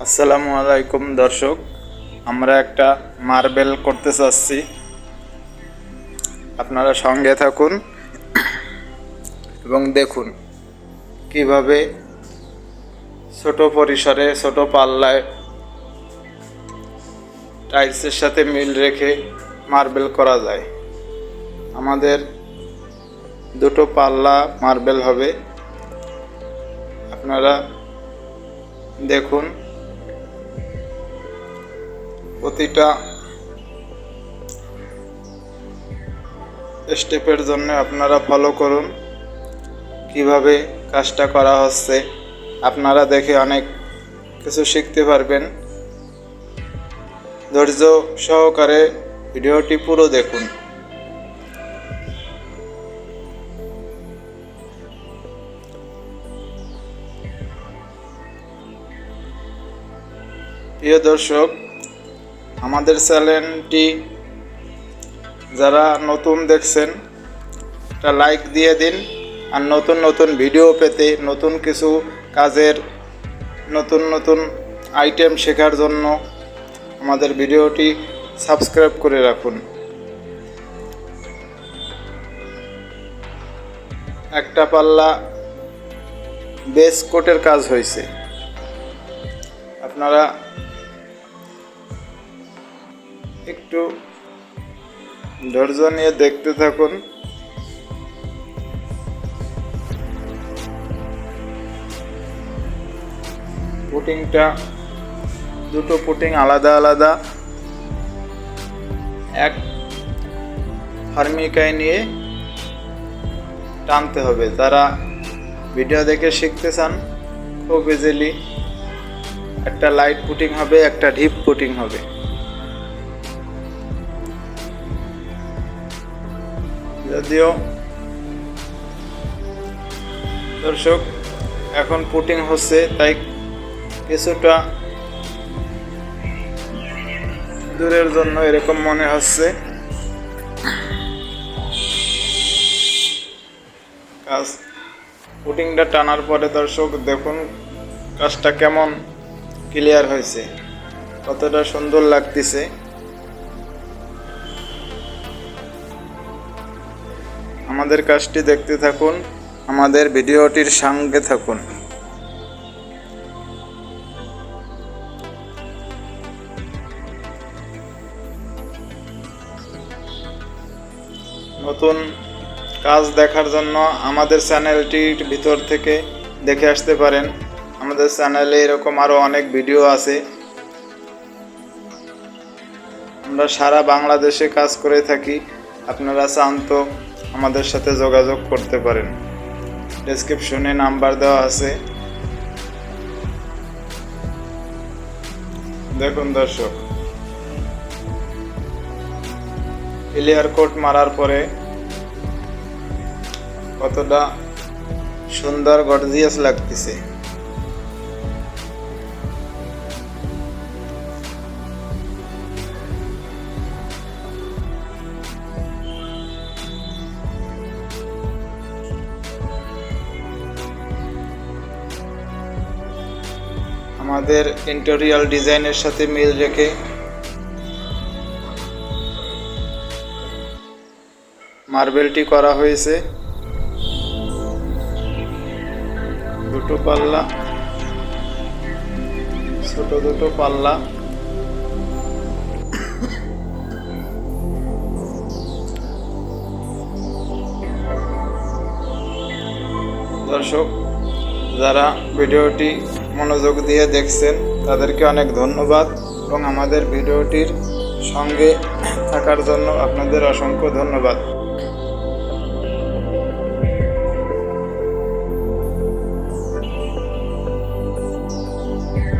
আসসালামু আলাইকুম দর্শক, আমরা একটা মার্বেল করতে চাচ্ছি। আপনারা সঙ্গে থাকুন এবং দেখুন কিভাবে ছোট পরিসরে ছোট পাল্লায় টাইলসের সাথে মিল রেখে মার্বেল করা যায়। আমাদের দুটো পাল্লা মার্বেল হবে। আপনারা দেখুন, প্রতিটা স্টেপের জন্য আপনারা ফলো করুন কিভাবে কাজটা করা হচ্ছে। আপনারা দেখে অনেক কিছু শিখতে পারবেন। ধৈর্য সহকারে ভিডিওটি পুরো দেখুন। প্রিয় দর্শক, আমাদের চ্যানেলটি যারা নতুন দেখছেন একটা লাইক দিয়ে দিন। আর নতুন নতুন ভিডিও পেতে, নতুন কিছু কাজের নতুন নতুন আইটেম শেখার জন্য আমাদের ভিডিওটি সাবস্ক্রাইব করে রাখুন। একটা পাল্লা বেস কোটের কাজ হয়েছে। আপনারা একটু ধৈর্য নিয়ে দেখতে থাকুন। পুটিংটা দুটো পুটিং আলাদা আলাদা এক ফার্মিকায় নিয়ে টানতে হবে। যারা ভিডিও দেখে শিখতে চান খুব ইজিলি একটা লাইট পুটিং হবে, একটা ডিপ পুটিং হবে। যদিও দর্শক এখন পুটিং হচ্ছে, তাই কিছুটা দূরের জন্য এরকম মনে হচ্ছে। কাজ পুটিংটা টানার পরে দর্শক দেখুন কাজটা কেমন ক্লিয়ার হয়েছে, কতটা সুন্দর লাগতেছে। আমাদের কাজটি দেখতে থাকুন, আমাদের ভিডিওটির সঙ্গে থাকুন। নতুন কাজ দেখার জন্য আমাদের চ্যানেলটির ভিতর থেকে দেখে আসতে পারেন। আমাদের চ্যানেলে এরকম আরও অনেক ভিডিও আছে। আমরা সারা বাংলাদেশে কাজ করে থাকি। আপনারা চান তো আমাদের সাথে যোগাযোগ করতে পারেন। ডেসক্রিপশনে নাম্বার দেওয়া আছে। দেখুন দর্শক, ক্লিয়ার কোট মারার পরে কতটা সুন্দর গর্জিয়াস লাগতেছে। আমাদের ইন্টেরিয়র ডিজাইনের সাথে মিল রেখে মার্বেলটি করা হয়েছে। দুটো পাল্লা, ছোট দুটো পাল্লা। দর্শক যারা ভিডিওটি মনোযোগ দিয়ে দেখছেন তাদেরকে অনেক ধন্যবাদ এবং আমাদের ভিডিওটির সঙ্গে থাকার জন্য আপনাদের অসংখ্য ধন্যবাদ।